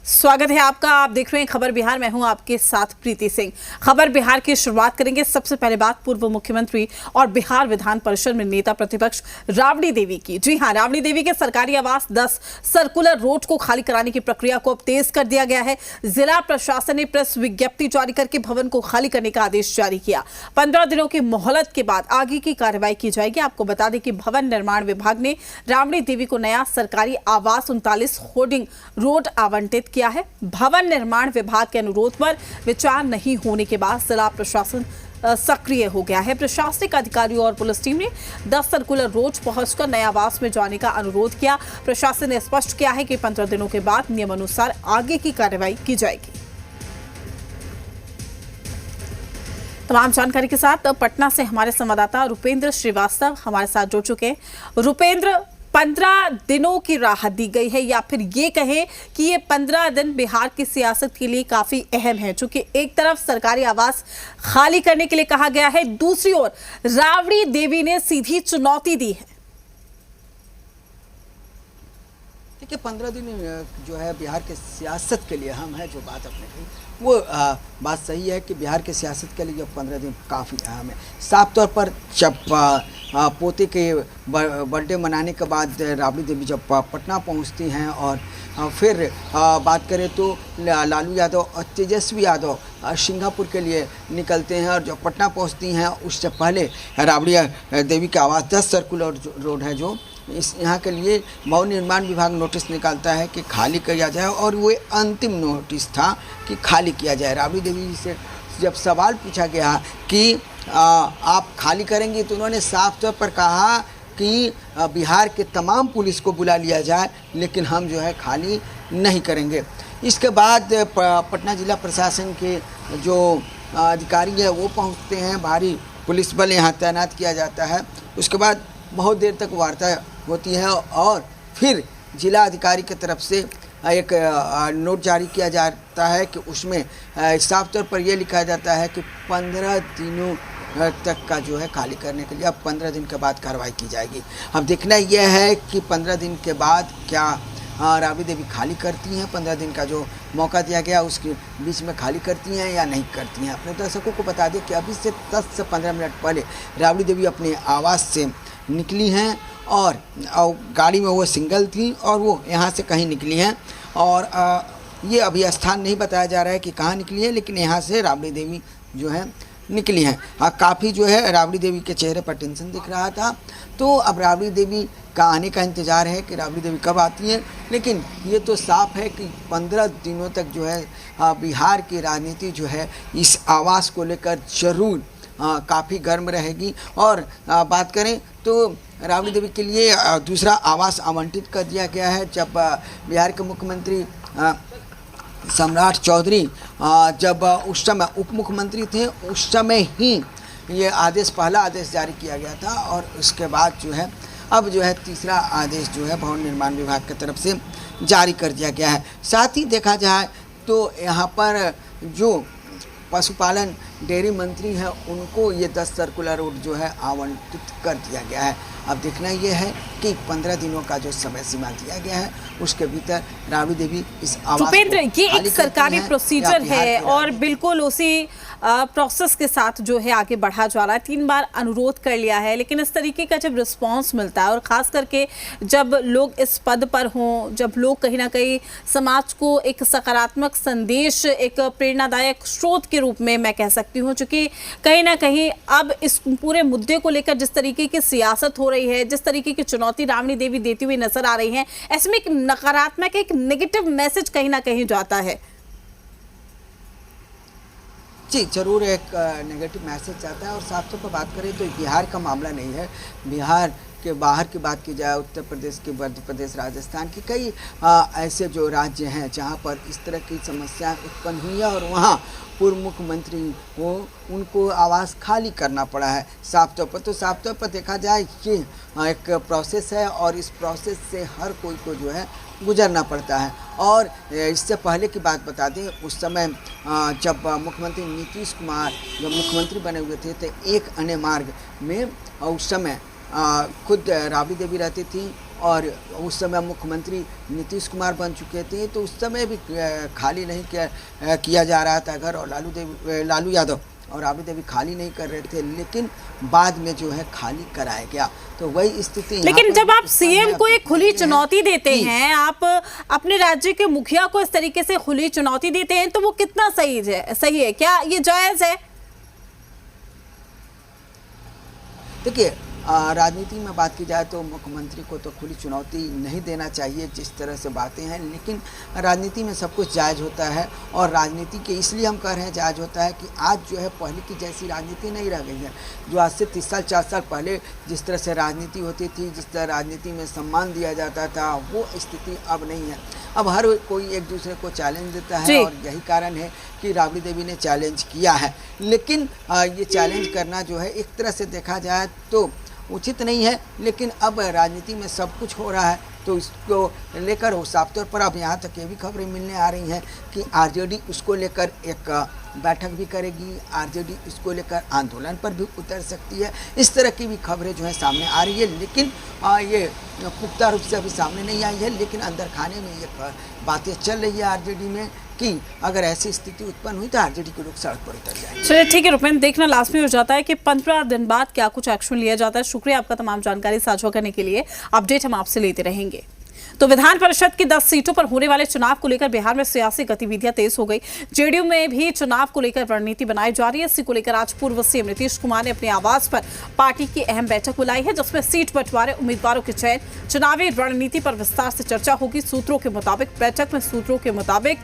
स्वागत है आपका। आप देख रहे हैं खबर बिहार। मैं हूं आपके साथ प्रीति सिंह। खबर बिहार की शुरुआत करेंगे। सबसे पहले बात पूर्व मुख्यमंत्री और बिहार विधान परिषद में नेता प्रतिपक्ष राबड़ी देवी की। जी हां, राबड़ी देवी के सरकारी आवास 10 सर्कुलर रोड को खाली कराने की प्रक्रिया को अब तेज कर दिया गया है। जिला प्रशासन ने प्रेस विज्ञप्ति जारी करके भवन को खाली करने का आदेश जारी किया। 15 दिनों की मोहलत के बाद आगे की कार्रवाई की जाएगी। आपको बता दें कि भवन निर्माण विभाग ने राबड़ी देवी को नया सरकारी आवास 39 होर्डिंग रोड आवंटित किया है। भवन निर्माण विभाग के अनुरोध पर विचार नहीं होने के बाद जिला प्रशासन सक्रिय हो गया है। प्रशासनिक अधिकारियों और पुलिस टीम ने 10 सर्कुलर रोड पहुंचकर नए आवास में जाने का अनुरोध किया। प्रशासन ने स्पष्ट किया है कि 15 दिनों के बाद नियमानुसार आगे की कार्रवाई की जाएगी। तमाम जानकारी के साथ पटना से हमारे संवाददाता रुपेंद्र श्रीवास्तव हमारे साथ जुड़ चुके हैं। रुपेंद्र, 15 दिनों की राहत दी गई है, या फिर ये कहें कि ये 15 दिन बिहार की सियासत के लिए काफी अहम है, क्योंकि एक तरफ सरकारी आवास खाली करने के लिए कहा गया है, दूसरी ओर राबड़ी देवी ने सीधी चुनौती दी है। देखिए, 15 दिन जो है बिहार के सियासत के लिए अहम है। जो बात आपने कही वो बात सही है कि बिहार के सियासत के लिए 15 दिन काफ़ी अहम है। साफ तौर पर जब पोते के बर्थडे मनाने के बाद राबड़ी देवी जब पटना पहुंचती हैं और फिर बात करें तो लालू यादव और तेजस्वी यादव सिंगापुर के लिए निकलते हैं, और जब पटना पहुंचती हैं उससे पहले राबड़ी देवी के आवास 10 सर्कुलर रोड है जो इस यहाँ के लिए भवन निर्माण विभाग नोटिस निकालता है कि खाली किया जाए, और वो अंतिम नोटिस था कि खाली किया जाए। राबड़ी देवी से जब सवाल पूछा गया कि आप खाली करेंगे, तो उन्होंने साफ तौर पर कहा कि बिहार के तमाम पुलिस को बुला लिया जाए, लेकिन हम जो है खाली नहीं करेंगे। इसके बाद पटना जिला प्रशासन के जो अधिकारी है वो पहुँचते हैं, भारी पुलिस बल यहाँ तैनात किया जाता है। उसके बाद बहुत देर तक वार्ता होती है और फिर जिला अधिकारी की तरफ से एक नोट जारी किया जाता है कि उसमें साफ तौर पर यह लिखा जाता है कि 15 दिनों तक का जो है खाली करने के लिए अब 15 दिन के बाद कार्रवाई की जाएगी। अब देखना यह है कि 15 दिन के बाद क्या राबड़ी देवी खाली करती हैं, 15 दिन का जो मौका दिया गया उसके बीच में खाली करती हैं या नहीं करती हैं। अपने दर्शकों को बता दें कि अभी से 10 से 15 मिनट पहले राबड़ी देवी अपने आवास से निकली हैं, और गाड़ी में वो सिंगल थी और वो यहाँ से कहीं निकली हैं, और ये अभी स्थान नहीं बताया जा रहा है कि कहाँ निकली है, लेकिन यहाँ से राबड़ी देवी जो है निकली हैं। काफ़ी जो है राबड़ी देवी के चेहरे पर टेंशन दिख रहा था। तो अब राबड़ी देवी का आने का इंतज़ार है कि राबड़ी देवी कब आती हैं, लेकिन ये तो साफ है कि 15 दिनों तक जो है बिहार की राजनीति जो है इस आवास को लेकर जरूर काफ़ी गर्म रहेगी। और बात करें तो राबड़ी देवी के लिए दूसरा आवास आवंटित कर दिया गया है। जब बिहार के मुख्यमंत्री सम्राट चौधरी जब उस समय उप मुख्यमंत्री थे, उस समय ही ये आदेश, पहला आदेश जारी किया गया था, और उसके बाद जो है अब जो है तीसरा आदेश जो है भवन निर्माण विभाग की तरफ से जारी कर दिया गया है। साथ ही देखा जाए तो यहाँ पर जो पशुपालन डेयरी मंत्री हैं उनको ये 10 सर्कुलर रोड जो है आवंटित कर दिया गया है। अब देखना ये है कि 15 दिनों का जो समय सीमा दिया गया है उसके भीतर राबड़ी देवी इस आवास रुपेंद्र, ये एक सरकारी प्रोसीजर है और बिल्कुल उसी प्रोसेस के साथ जो है आगे बढ़ा जा रहा है। 3 बार अनुरोध कर लिया है, लेकिन इस तरीके का जब रिस्पांस मिलता है और ख़ास करके जब लोग इस पद पर हों, जब लोग कहीं ना कहीं समाज को एक सकारात्मक संदेश, एक प्रेरणादायक स्रोत के रूप में मैं कह सकती हूँ, चूँकि कहीं ना कहीं अब इस पूरे मुद्दे को लेकर जिस तरीके की सियासत हो रही है, जिस तरीके की चुनौती राबड़ी देवी देती हुई नजर आ रही है, ऐसे में एक नकारात्मक, एक नेगेटिव मैसेज कहीं ना कहीं जाता है। जी जरूर एक नेगेटिव मैसेज जाता है। और साफ तौर पर बात करें तो बिहार का मामला नहीं है। बिहार के बाहर की बात की जाए, उत्तर प्रदेश की, मध्य प्रदेश, राजस्थान की कई ऐसे जो राज्य हैं जहां पर इस तरह की समस्या उत्पन्न हुई है और वहां पूर्व मुख्यमंत्री को उनको आवास खाली करना पड़ा है। साफ तौर पर देखा जाए कि एक प्रोसेस है और इस प्रोसेस से हर कोई को जो है गुजरना पड़ता है। और इससे पहले की बात बता दें, उस समय जब मुख्यमंत्री नीतीश कुमार जब मुख्यमंत्री बने हुए थे तो एक अन्य मार्ग में उस समय खुद राबड़ी देवी रहती थी और उस समय मुख्यमंत्री नीतीश कुमार बन चुके थे, तो उस समय भी खाली नहीं किया जा रहा था घर, और लालू यादव और राबड़ी देवी खाली नहीं कर रहे थे, लेकिन बाद में जो है खाली कराया गया। तो वही स्थिति। लेकिन जब आप सीएम को एक खुली चुनौती देते हैं, आप अपने राज्य के मुखिया को इस तरीके से खुली चुनौती देते हैं, तो वो कितना सही है? क्या ये जायज है? देखिए, राजनीति में बात की जाए तो मुख्यमंत्री को तो खुली चुनौती नहीं देना चाहिए जिस तरह से बातें हैं, लेकिन राजनीति में सब कुछ जायज़ होता है। और राजनीति के इसलिए हम कह रहे हैं जायज़ होता है कि आज जो है पहले की जैसी राजनीति नहीं रह गई है। जो आज से 30 साल 4 साल पहले जिस तरह से राजनीति होती थी, जिस तरह राजनीति में सम्मान दिया जाता था, वो स्थिति अब नहीं है। अब हर कोई एक दूसरे को चैलेंज देता है, और यही कारण है कि राबड़ी देवी ने चैलेंज किया है। लेकिन ये चैलेंज करना जो है एक तरह से देखा जाए तो उचित नहीं है, लेकिन अब राजनीति में सब कुछ हो रहा है, तो इसको लेकर वो साफ तौर पर अब यहाँ तक ये भी खबरें मिलने आ रही हैं कि आरजेडी उसको लेकर एक बैठक भी करेगी, आरजेडी इसको लेकर आंदोलन पर भी उतर सकती है। इस तरह की भी खबरें जो है सामने आ रही है, लेकिन ये पुख्ता रूप से अभी सामने नहीं आई है, लेकिन अंदर खाने में ये बातें चल रही है आरजेडी में कि अगर ऐसी स्थिति उत्पन्न हुई तो आरजेडी के लोग सड़क पर उतर जाएंगे। चलिए ठीक है रुपेंद्र, देखना लास्ट में हो जाता है कि 15 दिन बाद क्या कुछ एक्शन लिया जाता है। शुक्रिया आपका तमाम जानकारी साझा करने के लिए। अपडेट हम आपसे लेते रहेंगे। तो विधान परिषद की 10 सीटों पर होने वाले चुनाव को लेकर बिहार में सियासी गतिविधियां तेज हो गई। जेडीयू में भी चुनाव को लेकर रणनीति बनाई जा रही है। इसी को लेकर आज पूर्व सीएम नीतीश कुमार ने अपने आवास पर पार्टी की अहम बैठक बुलाई है, जिसमें सीट बंटवारे, उम्मीदवारों के चयन, चुनावी रणनीति पर विस्तार से चर्चा होगी। बैठक में सूत्रों के मुताबिक